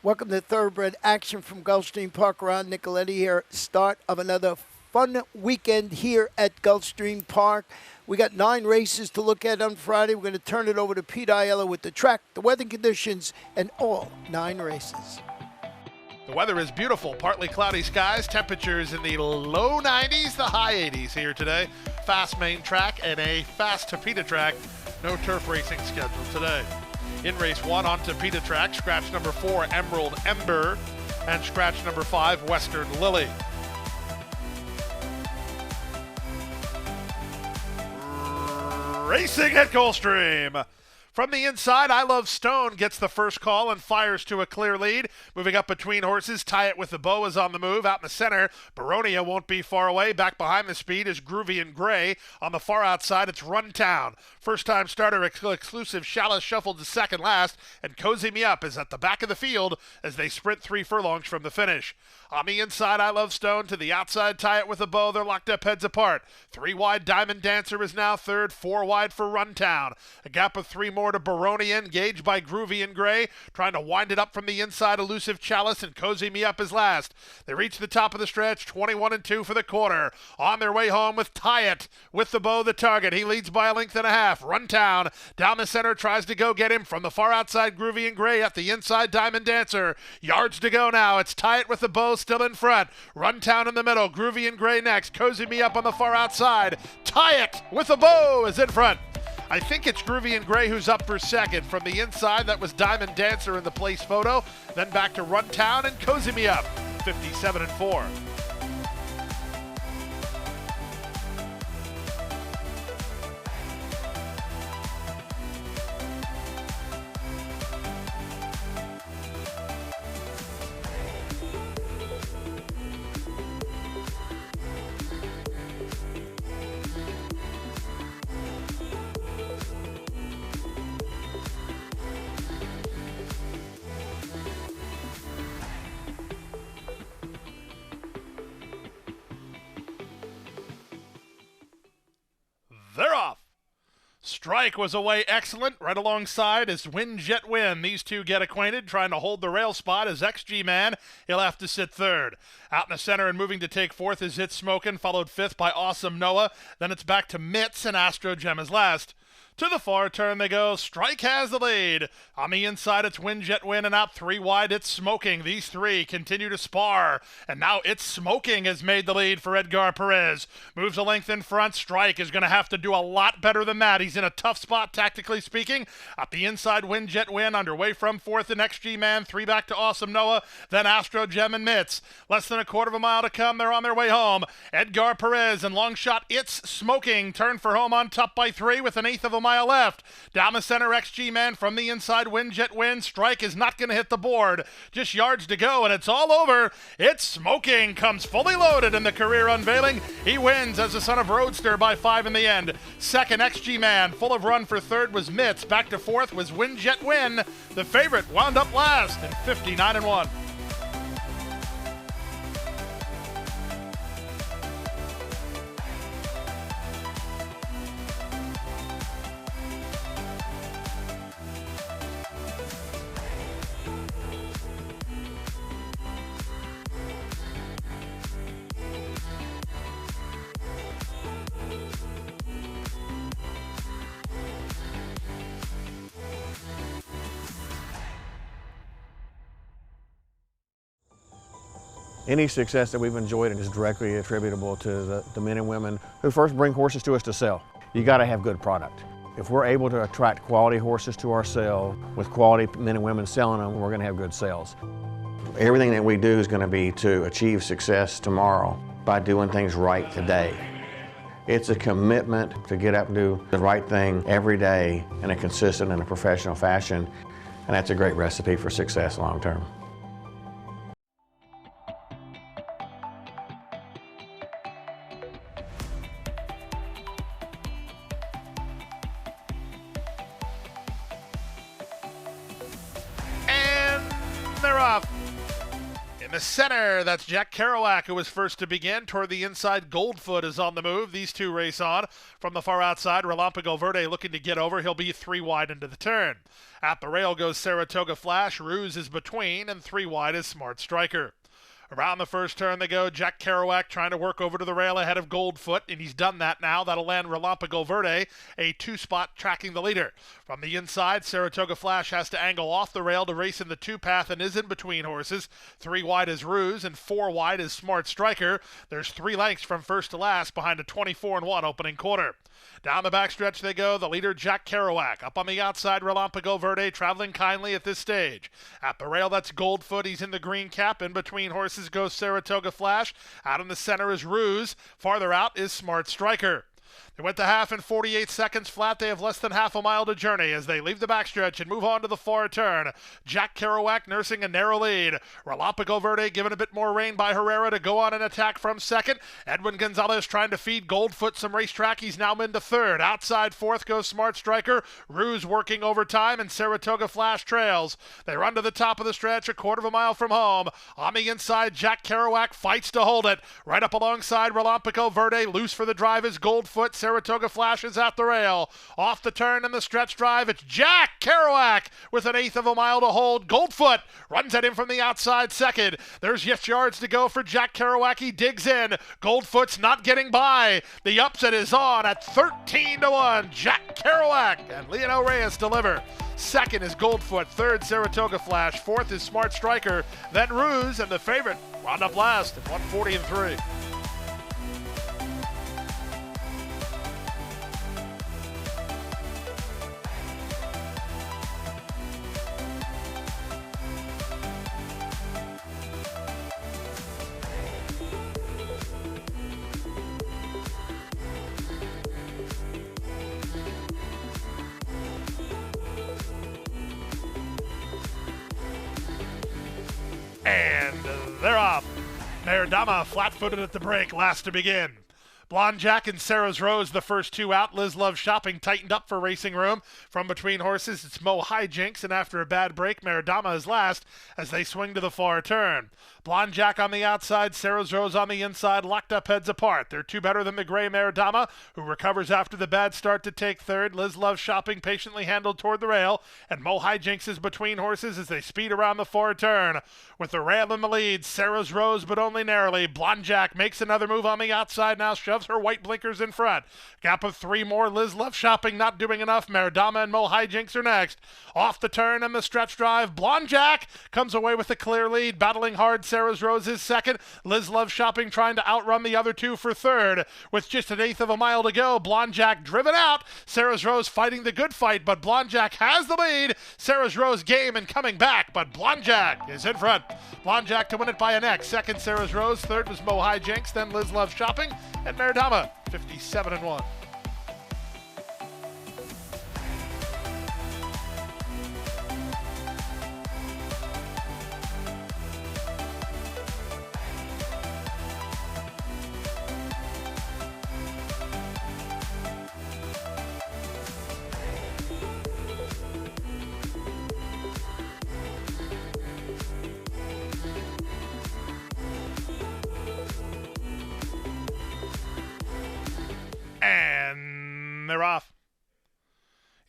Welcome to Thoroughbred Action from Gulfstream Park. Ron Nicoletti here. Start of another fun weekend here at Gulfstream Park. We got 9 races to look at on Friday. We're going to turn it over to Pete Aiello with the track, the weather conditions, and all 9 races. The weather is beautiful, partly cloudy skies, temperatures in the low 90s, the high 80s here today. Fast main track and a fast Tapeta track. No turf racing scheduled today. In race 1 on Tapeta track, scratch number 4, Emerald Ember, and scratch number 5, Western Lily. Racing at Gulfstream. From the inside, I Love Stone gets the first call and fires to a clear lead. Moving up between horses, Tie It With The Bow is on the move. Out in the center, Baronia won't be far away. Back behind the speed is Groovy and Gray. On the far outside, it's Runtown. First-time starter exclusive Chalice shuffled to second last, and Cozy Me Up is at the back of the field as they sprint 3 furlongs from the finish. On the inside, I Love Stone. To the outside, Tie It With A Bow. They're locked up heads apart. 3 wide, Diamond Dancer is now third. 4 wide for Runtown. A gap of 3 more to Baronia, engaged by Groovy and Gray. Trying to wind it up from the inside, Elusive Chalice, and Cozy Me Up is last. They reach the top of the stretch, 21-2 for the quarter. On their way home with Tie It With The Bow, the target. He leads by a length and a half. Runtown down the center, tries to go get him. From the far outside, Groovy and Gray. At the inside, Diamond Dancer. Yards to go now. It's Tie It With The Bow still in front. Runtown in the middle. Groovy and Gray next. Cozy Me Up on the far outside. Tie It With The Bow is in front. I think it's Groovy and Gray who's up for second. From the inside, that was Diamond Dancer in the place photo. Then back to Runtown and Cozy Me Up, 57-4. They're off. Strike was away excellent. Right alongside is Win Jet Win. These two get acquainted, trying to hold the rail spot as XG Man. He'll have to sit third. Out in the center and moving to take fourth is It's Smokin', followed fifth by Awesome Noah. Then it's back to Mitts and Astro Gem is last. To the far turn they go. Strike has the lead. On the inside, it's Win Jet Win, and out 3 wide, It's Smoking. These 3 continue to spar, and now It's Smoking has made the lead for Edgar Perez. Moves a length in front. Strike is going to have to do a lot better than that. He's in a tough spot, tactically speaking. At the inside, Win Jet Win, underway from fourth, and XG Man. 3 back to Awesome Noah, then Astro Gem and Mitts. Less than a quarter of a mile to come. They're on their way home. Edgar Perez and long shot It's Smoking turn for home on top by 3 with an eighth of a mile left. Down the center, XG Man. From the inside, Win Jet Win. Strike is not going to hit the board. Just yards to go, and it's all over. It's Smoking comes fully loaded in the career unveiling. He wins as the son of Roadster by 5 in the end. Second, XG Man. Full of run for third was Mitts. Back to fourth was Win Jet Win. The favorite wound up last at 59-1. Any success that we've enjoyed is directly attributable to the men and women who first bring horses to us to sell. You got to have good product. If we're able to attract quality horses to our sale with quality men and women selling them, we're going to have good sales. Everything that we do is going to be to achieve success tomorrow by doing things right today. It's a commitment to get up and do the right thing every day in a consistent and a professional fashion, and that's a great recipe for success long term. They're off. In the center, that's Jack Kerouac, who was first to begin. Toward the inside, Goldfoot is on the move. These two race on. From the far outside, Relampico Verde looking to get over. He'll be 3 wide into the turn. At the rail goes Saratoga Flash. Ruse is between, and 3 wide is Smart Striker. Around the first turn they go. Jack Kerouac trying to work over to the rail ahead of Goldfoot, and he's done that now. That'll land Relampico Verde, a 2-spot tracking the leader. From the inside, Saratoga Flash has to angle off the rail to race in the 2-path and is in between horses. 3 wide is Ruse, and 4 wide is Smart Striker. There's 3 lengths from first to last behind a 24-1 opening quarter. Down the backstretch they go, the leader Jack Kerouac. Up on the outside, Relampico Verde traveling kindly at this stage. At the rail, that's Goldfoot. He's in the green cap. In between horses goes Saratoga Flash. Out in the center is Ruse. Farther out is Smart Striker. They went the half in 48 seconds flat. They have less than half a mile to journey as they leave the backstretch and move on to the far turn. Jack Kerouac nursing a narrow lead. Relampico Verde given a bit more rein by Herrera to go on an attack from second. Edwin Gonzalez trying to feed Goldfoot some racetrack. He's now into third. Outside fourth goes Smart Striker. Ruse working overtime, and Saratoga Flash trails. They run to the top of the stretch, a quarter of a mile from home. On the inside, Jack Kerouac fights to hold it. Right up alongside Relampico Verde. Loose for the drive is Goldfoot. Saratoga Flash is at the rail. Off the turn in the stretch drive, it's Jack Kerouac with an 1/8 of a mile to hold. Goldfoot runs at him from the outside second. There's just yards to go for Jack Kerouac. He digs in. Goldfoot's not getting by. The upset is on at 13-1. Jack Kerouac and Leonel Reyes deliver. Second is Goldfoot. Third, Saratoga Flash. Fourth is Smart Striker. Then Ruse, and the favorite wound up last at 140-3. And they're off. Meridama flat-footed at the break, last to begin. Blonde Jack and Sarah's Rose, the first 2 out. Liz Love Shopping tightened up for racing room. From between horses, it's Mo Hijinks, and after a bad break, Meridama is last as they swing to the far turn. Blonde Jack on the outside, Sarah's Rose on the inside, locked up heads apart. They're 2 better than the gray Meridama, who recovers after the bad start to take third. Liz Love Shopping patiently handled toward the rail, and Mo Hijinks is between horses as they speed around the far turn. With the rail in the lead, Sarah's Rose, but only narrowly. Blonde Jack makes another move on the outside now, shoves her white blinkers in front. Gap of 3 more. Liz Love Shopping not doing enough. Meridama and Mo Hijinks are next. Off the turn and the stretch drive, Blonde Jack comes away with a clear lead. Battling hard, Sarah's Rose is second. Liz Love Shopping trying to outrun the other 2 for third. With just an 1/8 of a mile to go, Blonde Jack driven out. Sarah's Rose fighting the good fight, but Blonde Jack has the lead. Sarah's Rose game and coming back, but Blonde Jack is in front. Blonde Jack to win it by a neck. Second, Sarah's Rose. Third was Mo Hijinks, then Liz Love Shopping, and Meridama, 57-1. And they're off.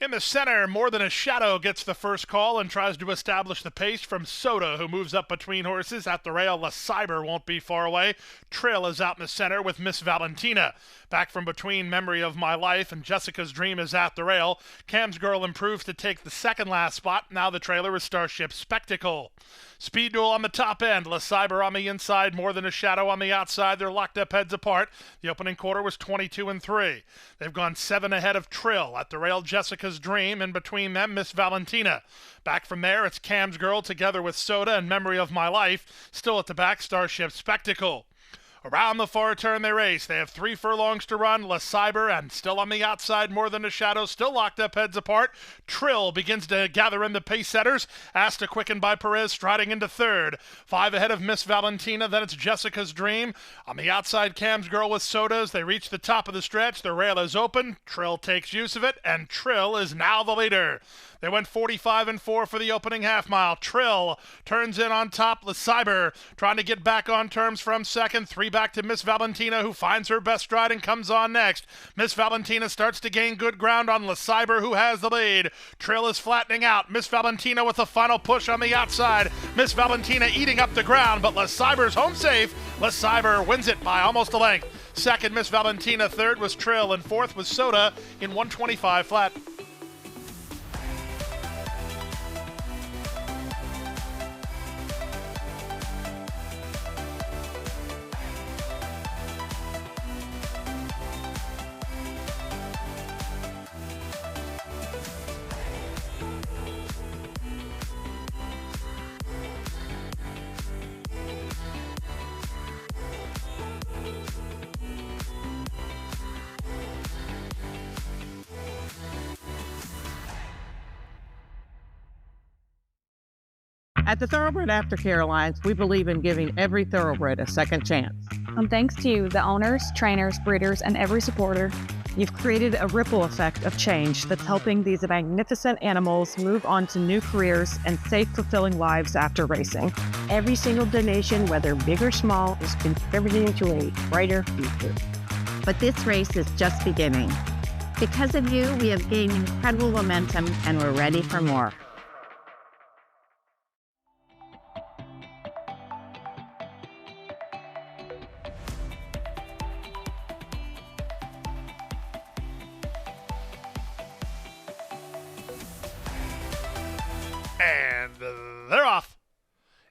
In the center, More Than a Shadow gets the first call and tries to establish the pace from Soda, who moves up between horses. At the rail, La Cyber won't be far away. Trill is out in the center with Miss Valentina. Back from between, Memory of My Life and Jessica's Dream is at the rail. Cam's Girl improves to take the second last spot. Now the trailer is Starship Spectacle. Speed Duel on the top end. La Cyber on the inside, More Than a Shadow on the outside. They're locked up heads apart. The opening quarter was 22-3. They've gone 7 ahead of Trill. At the rail, Jessica's Dream. In between them, Miss Valentina. Back from there, it's Cam's Girl together with Soda and Memory of My Life. Still at the back, Starship Spectacle. Around the far turn they race. They have 3 furlongs to run. Le Cyber and still on the outside, more than a shadow, still locked up heads apart. Trill begins to gather in the pace setters. Asked to quicken by Perez, striding into third. 5 ahead of Miss Valentina. Then it's Jessica's Dream. On the outside, Cam's Girl with Sodas. They reach the top of the stretch. The rail is open. Trill takes use of it, and Trill is now the leader. They went 45-4 for the opening half mile. Trill turns in on top. Le Cyber trying to get back on terms from second. 3 back to Miss Valentina, who finds her best stride and comes on next. Miss Valentina starts to gain good ground on Le Cyber, who has the lead. Trill is flattening out. Miss Valentina with a final push on the outside. Miss Valentina eating up the ground, but Le Cyber's home safe. Le Cyber wins it by almost a length. Second, Miss Valentina. Third was Trill, and fourth was Soda in 125 flat. At the Thoroughbred Aftercare Alliance, we believe in giving every thoroughbred a second chance. And thanks to you, the owners, trainers, breeders, and every supporter, you've created a ripple effect of change that's helping these magnificent animals move on to new careers and safe, fulfilling lives after racing. Every single donation, whether big or small, is contributing to a brighter future. But this race is just beginning. Because of you, we have gained incredible momentum and we're ready for more. And they're off.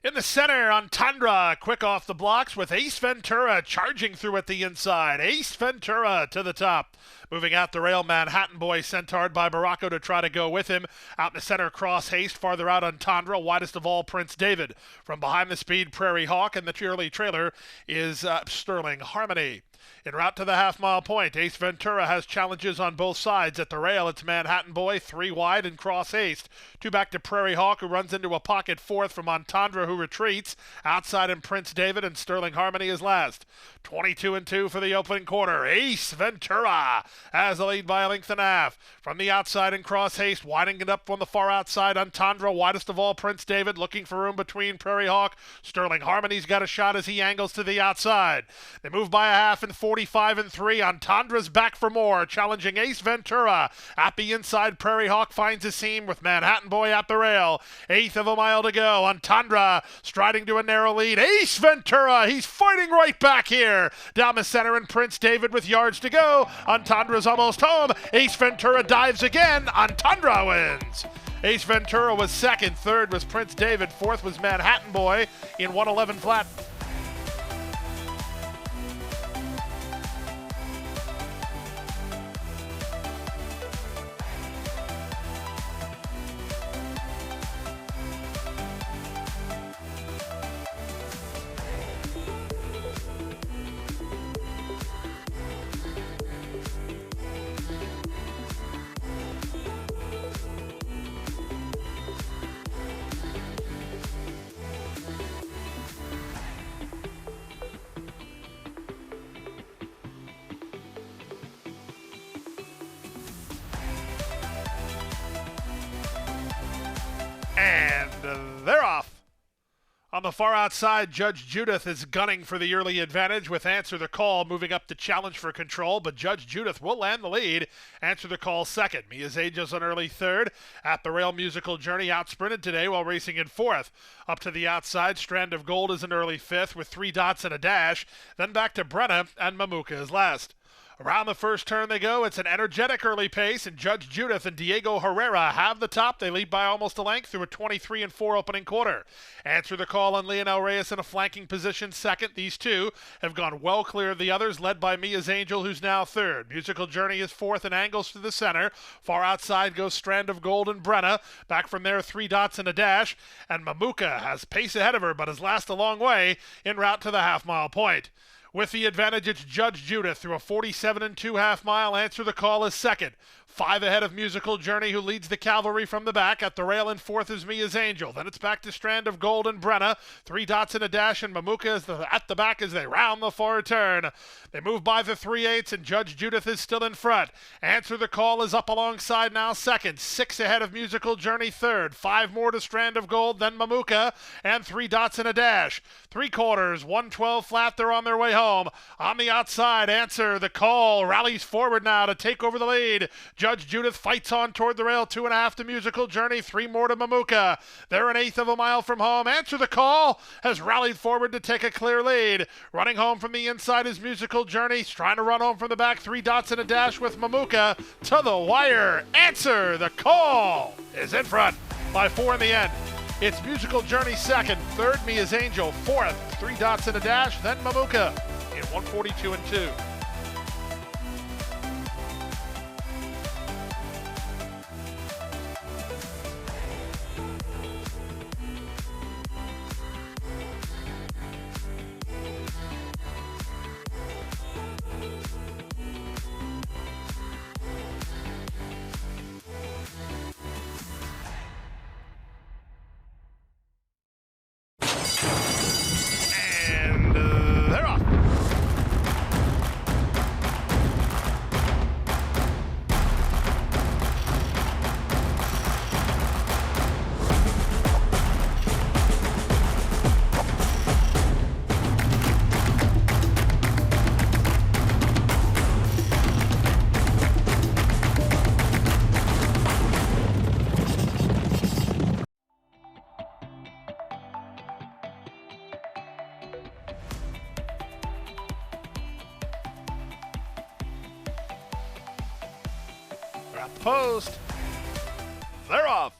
In the center, Entendre, quick off the blocks with Ace Ventura charging through at the inside. Ace Ventura to the top. Moving out the rail, Manhattan Boy centaured by Baracco to try to go with him. Out in the center, Cross Haste. Farther out, Entendre. Widest of all, Prince David. From behind the speed, Prairie Hawk. And the early trailer is Sterling Harmony. En route to the half-mile point, Ace Ventura has challenges on both sides. At the rail, it's Manhattan Boy, 3 wide, and Cross Haste. 2 back to Prairie Hawk, who runs into a pocket fourth from Entendre, who retreats. Outside in Prince David, and Sterling Harmony is last. 22-2 for the opening quarter. Ace Ventura has the lead by a length and a half. From the outside in Cross Haste, winding it up on the far outside, Entendre, widest of all, Prince David, looking for room between Prairie Hawk. Sterling Harmony's got a shot as he angles to the outside. They move by a half in 45-3. Entendre's back for more, challenging Ace Ventura. At the inside, Prairie Hawk finds a seam with Manhattan Boy at the rail. 1/8 of a mile to go. Entendre striding to a narrow lead. Ace Ventura, he's fighting right back here. Down the center in Prince David with yards to go. Entendre's almost home. Ace Ventura dives again. Entendre wins. Ace Ventura was second. Third was Prince David. Fourth was Manhattan Boy in 111 flat. And they're off. On the far outside, Judge Judith is gunning for the early advantage with Answer the Call moving up to challenge for control, but Judge Judith will land the lead. Answer the Call second. Mia's Ages an early third. At the rail, Musical Journey outsprinted today while racing in fourth. Up to the outside, Strand of Gold is an early fifth with 3 dots and a dash. Then back to Brenna, and Mamuka is last. Around the first turn they go. It's an energetic early pace, and Judge Judith and Diego Herrera have the top. They lead by almost a length through a 23-4 opening quarter. Answer the Call and Leonel Reyes in a flanking position second. These two have gone well clear of the others, led by Mia's Angel, who's now third. Musical Journey is fourth and angles to the center. Far outside goes Strand of Gold and Brenna. Back from there, 3 dots and a dash. And Mamuka has pace ahead of her, but has last a long way en route to the half-mile point. With the advantage, it's Judge Judith through a 47 2/2 mile. Answer the Call is second. 5 ahead of Musical Journey, who leads the cavalry from the back. At the rail in fourth is Mia's Angel. Then it's back to Strand of Gold and Brenna. 3 Dots and a Dash, and Mamuka is at the back as they round the far turn. They move by the 3/8, and Judge Judith is still in front. Answer the Call is up alongside now second. 6 ahead of Musical Journey third. 5 more to Strand of Gold, then Mamuka, and 3 Dots and a Dash. 3/4, 112 flat, they're on their way home. On the outside, Answer the Call rallies forward now to take over the lead. Judge Judith fights on toward the rail, 2.5 to Musical Journey, 3 more to Mamuka. They're 1/8 of a mile from home. Answer the Call has rallied forward to take a clear lead. Running home from the inside is Musical Journey, trying to run home from the back. 3 Dots and a Dash with Mamuka to the wire. Answer the Call is in front by 4 in the end. It's Musical Journey second, third Mia's Angel, fourth 3 Dots and a Dash, then Mamuka in 142 2. They're off. At the post. They're off.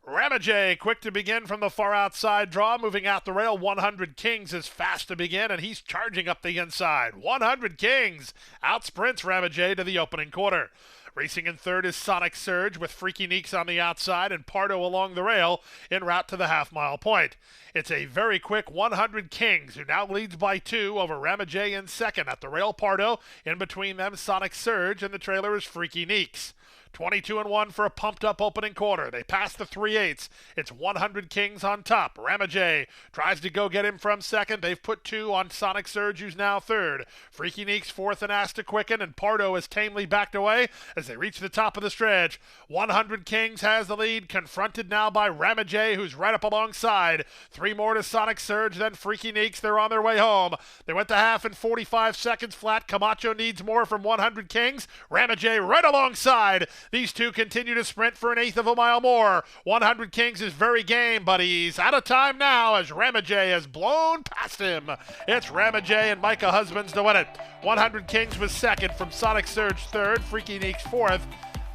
Ramajay, quick to begin from the far outside draw, moving out the rail. 100 Kings is fast to begin, and he's charging up the inside. 100 Kings outsprints Ramajay to the opening quarter. Racing in third is Sonic Surge with Freaky Neeks on the outside and Pardo along the rail en route to the half-mile point. It's a very quick 100 Kings, who now leads by 2 over Ramajay in second. At the rail, Pardo. In between them, Sonic Surge, and the trailer is Freaky Neeks. 22-1 for a pumped-up opening quarter. They pass the 3/8. It's 100 Kings on top. Ramajay tries to go get him from second. They've put 2 on Sonic Surge, who's now third. Freaky Neeks fourth and asked to quicken, and Pardo is tamely backed away as they reach the top of the stretch. 100 Kings has the lead, confronted now by Ramajay, who's right up alongside. 3 more to Sonic Surge, then Freaky Neeks. They're on their way home. They went to half in 45 seconds flat. Camacho needs more from 100 Kings. Ramajay right alongside. These two continue to sprint for 1/8 of a mile more. 100 Kings is very game, but he's out of time now as Ramajay has blown past him. It's Ramajay and Micah Husbands to win it. 100 Kings was second, from Sonic Surge third, Freaky Neeks fourth,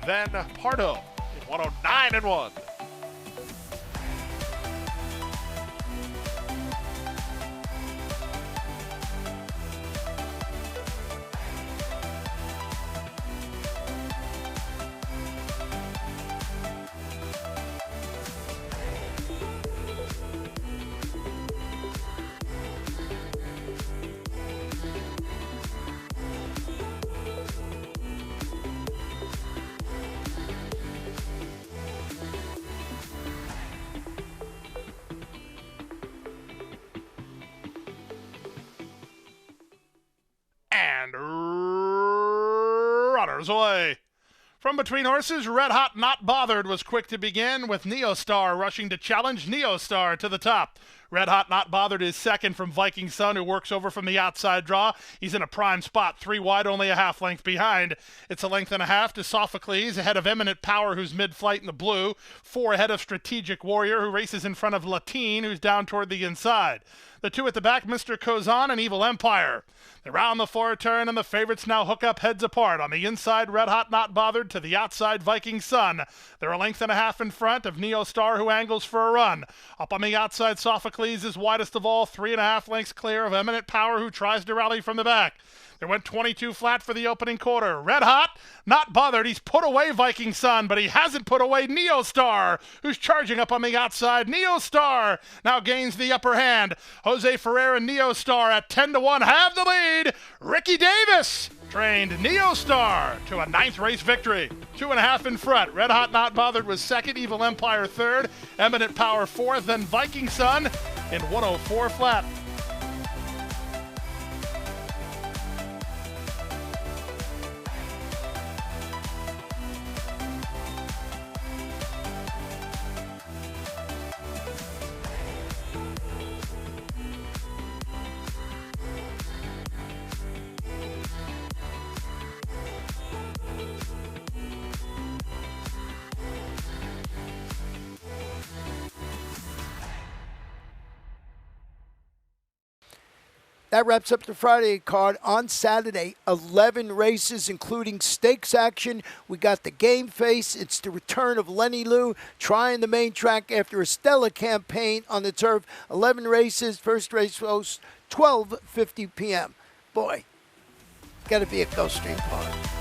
then Pardo in 109-1. And runners away. From between horses, Red Hot Not Bothered was quick to begin, with Neostar rushing to challenge Neostar to the top. Red Hot Not Bothered is second from Viking Sun, who works over from the outside draw. He's in a prime spot, 3 wide, only a half length behind. It's a length and a half to Sophocles, ahead of Eminent Power, who's mid-flight in the blue. 4 ahead of Strategic Warrior, who races in front of Latine, who's down toward the inside. The 2 at the back, Mr. Kozan and Evil Empire. They round the far turn, and the favorites now hook up heads apart. On the inside, Red Hot Not Bothered, to the outside, Viking Sun. They're a length and a half in front of Neostar, who angles for a run. Up on the outside, Sophocles Heracles is widest of all, 3.5 lengths clear of Eminent Power, who tries to rally from the back. There went 22 flat for the opening quarter. Red Hot, not bothered. He's put away Viking Sun, but he hasn't put away Neo Star, who's charging up on the outside. Neo Star now gains the upper hand. Jose Ferrer and Neo Star at 10-1 have the lead. Ricky Davis trained Neo Star to a 9th race victory. 2.5 in front. Red Hot Not Bothered was second. Evil Empire third. Eminent Power fourth. Then Viking Sun in 104 flat. That wraps up the Friday card. On Saturday, 11 races, including stakes action. We got the game face. It's the return of Lenny Lou trying the main track after a stellar campaign on the turf. 11 races. First race goes 12:50 p.m. Boy, got to be at Gulfstream Park.